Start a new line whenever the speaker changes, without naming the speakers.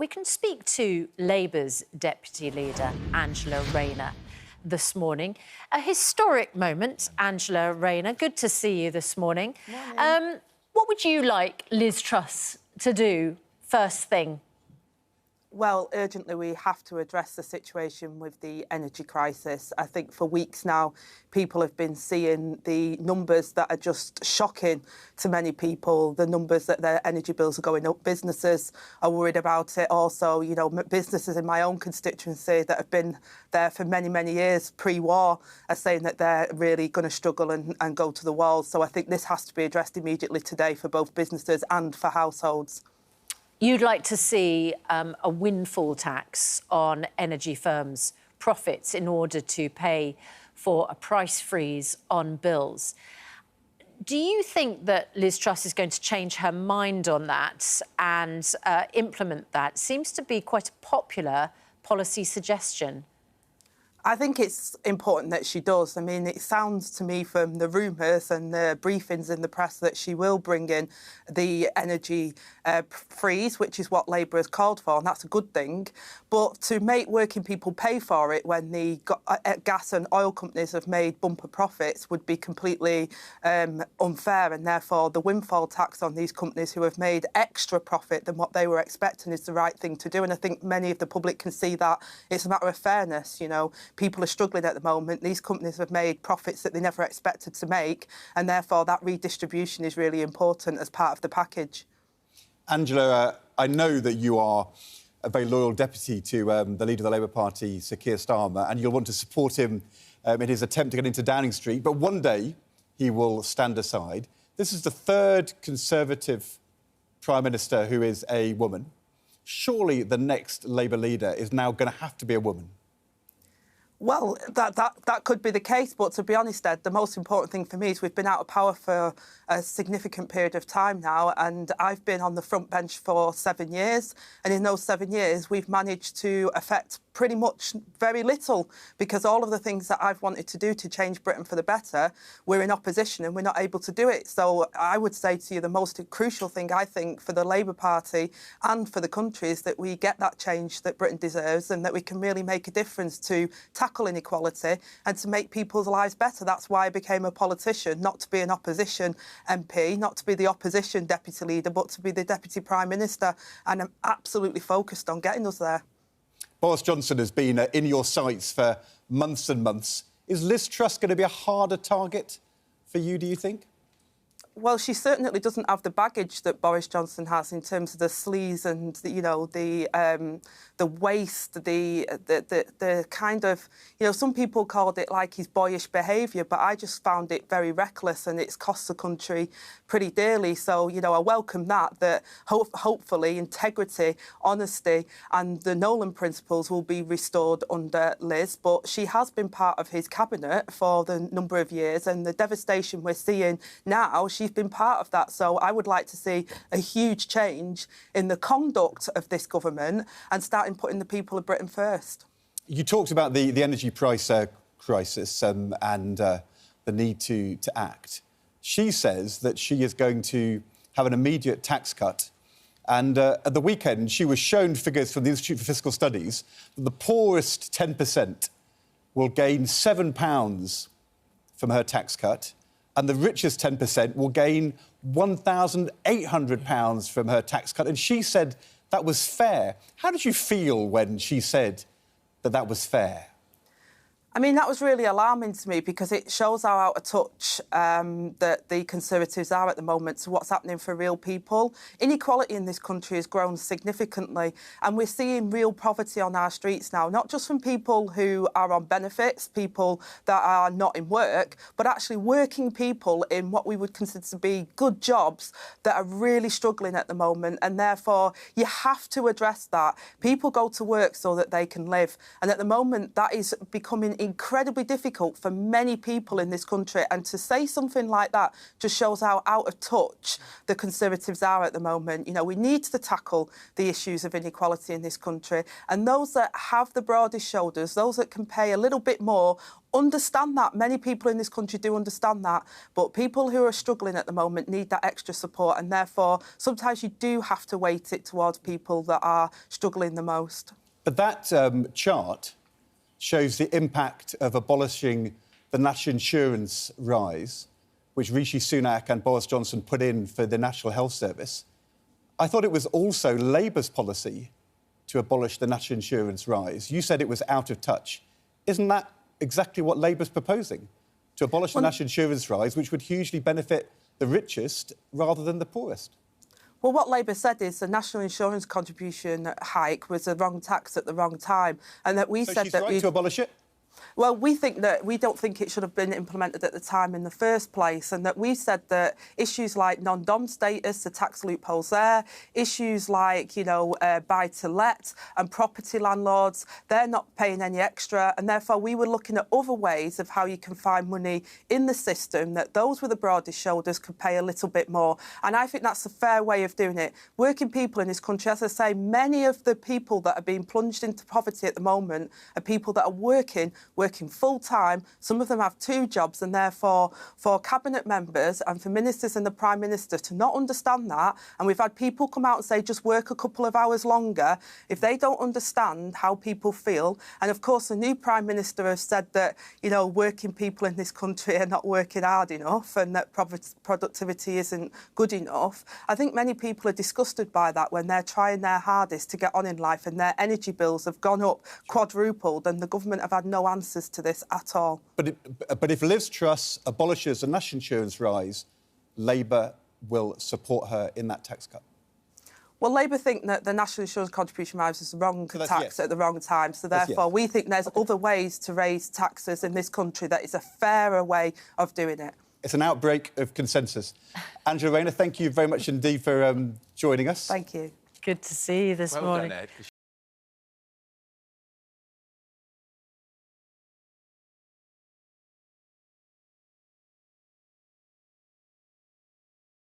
we can speak to Labour's Deputy Leader, Angela Rayner, this morning. A historic moment, Angela Rayner. Good to see you this morning.
Morning.
What would you like Liz Truss to do first thing?
Well, urgently, we have to address the situation with the energy crisis. I think for weeks now, people have been seeing the numbers that are just shocking to many people, the numbers that their energy bills are going up. Businesses are worried about it. Also, you know, businesses in my own constituency that have been there for many, many years pre-war are saying that they're really going to struggle and go to the walls. So I think this has to be addressed immediately today for both businesses and for households.
You'd like to see a windfall tax on energy firms' profits in order to pay for a price freeze on bills. Do you think that Liz Truss is going to change her mind on that and implement that? Seems to be quite a popular policy suggestion.
I think it's important that she does. I mean, it sounds to me from the rumours and the briefings in the press that she will bring in the energy freeze, which is what Labour has called for, and that's a good thing. But to make working people pay for it when the gas and oil companies have made bumper profits would be completely unfair, and therefore the windfall tax on these companies who have made extra profit than what they were expecting is the right thing to do. And I think many of the public can see that it's a matter of fairness, you know. People are struggling at the moment. These companies have made profits that they never expected to make, and therefore that redistribution is really important as part of the package.
Angela, I know that you are a very loyal deputy to the leader of the Labour Party, Sir Keir Starmer, and you'll want to support him in his attempt to get into Downing Street, but one day he will stand aside. This is the third Conservative Prime Minister who is a woman. Surely the next Labour leader is now going to have to be a woman.
Well, that could be the case, but to be honest, Ed, the most important thing for me is we've been out of power for a significant period of time now, and I've been on the front bench for 7 years, and in those 7 years we've managed to affect pretty much very little, because all of the things that I've wanted to do to change Britain for the better, we're in opposition and we're not able to do it. So I would say to you the most crucial thing, I think, for the Labour Party and for the country is that we get that change that Britain deserves and that we can really make a difference to tackle inequality and to make people's lives better. That's why I became a politician, not to be an opposition MP, not to be the opposition deputy leader, but to be the deputy prime minister. And I'm absolutely focused on getting us there.
Boris Johnson has been in your sights for months and months. Is Liz Truss going to be a harder target for you, do you think?
Well, she certainly doesn't have the baggage that Boris Johnson has in terms of the sleaze and the waste, the kind of, you know, some people called it like his boyish behaviour, but I just found it very reckless and it's cost the country pretty dearly. So, you know, I welcome that hopefully integrity, honesty and the Nolan principles will be restored under Liz. But she has been part of his cabinet for the number of years, and the devastation we're seeing now, she's been part of that. So I would like to see a huge change in the conduct of this government and starting putting the people of Britain first.
You talked about the energy price crisis and the need to act. She says that she is going to have an immediate tax cut. And at the weekend, she was shown figures from the Institute for Fiscal Studies that the poorest 10% will gain £7 from her tax cut, and the richest 10% will gain £1,800 from her tax cut. And she said that was fair. How did you feel when she said that that was fair?
I mean, that was really alarming to me because it shows how out of touch that the Conservatives are at the moment to what's happening for real people. Inequality in this country has grown significantly and we're seeing real poverty on our streets now, not just from people who are on benefits, people that are not in work, but actually working people in what we would consider to be good jobs that are really struggling at the moment, and therefore you have to address that. People go to work so that they can live, and at the moment that is becoming incredibly difficult for many people in this country. And to say something like that just shows how out of touch the Conservatives are at the moment. You know, we need to tackle the issues of inequality in this country. And those that have the broadest shoulders, those that can pay a little bit more, understand that. Many people in this country do understand that. But people who are struggling at the moment need that extra support. And therefore, sometimes you do have to weight it towards people that are struggling the most.
But that chart shows the impact of abolishing the national insurance rise, which Rishi Sunak and Boris Johnson put in for the National Health Service. I thought it was also Labour's policy to abolish the national insurance rise. You said it was out of touch. Isn't that exactly what Labour's proposing? To abolish the national insurance rise, which would hugely benefit the richest rather than the poorest?
Well, what Labour said is the national insurance contribution hike was the wrong tax at the wrong time, and that we said
she's
that
right to abolish it?
Well, we don't think it should have been implemented at the time in the first place, and that we said that issues like non-dom status, the tax loopholes there, issues like, you know, buy-to-let and property landlords, they're not paying any extra, and therefore we were looking at other ways of how you can find money in the system that those with the broadest shoulders could pay a little bit more. And I think that's a fair way of doing it. Working people in this country, as I say, many of the people that are being plunged into poverty at the moment are people that are working full-time. Some of them have 2 jobs, and therefore for cabinet members and for ministers and the Prime Minister to not understand that, and we've had people come out and say just work a couple of hours longer, if they don't understand how people feel, and of course the new Prime Minister has said that, you know, working people in this country are not working hard enough and that productivity isn't good enough. I think many people are disgusted by that when they're trying their hardest to get on in life and their energy bills have gone up quadrupled and the government have had no answers to this at all.
But if Liz Truss abolishes the national insurance rise, Labour will support her in that tax cut?
Well, Labour think that the national insurance contribution rise is the wrong tax at the wrong time. So therefore, we think there's other ways to raise taxes in this country that is a fairer way of doing it.
It's an outbreak of consensus. Angela Rayner, thank you very much indeed for joining us.
Thank you.
Good to see you this morning.
Well done, Ed.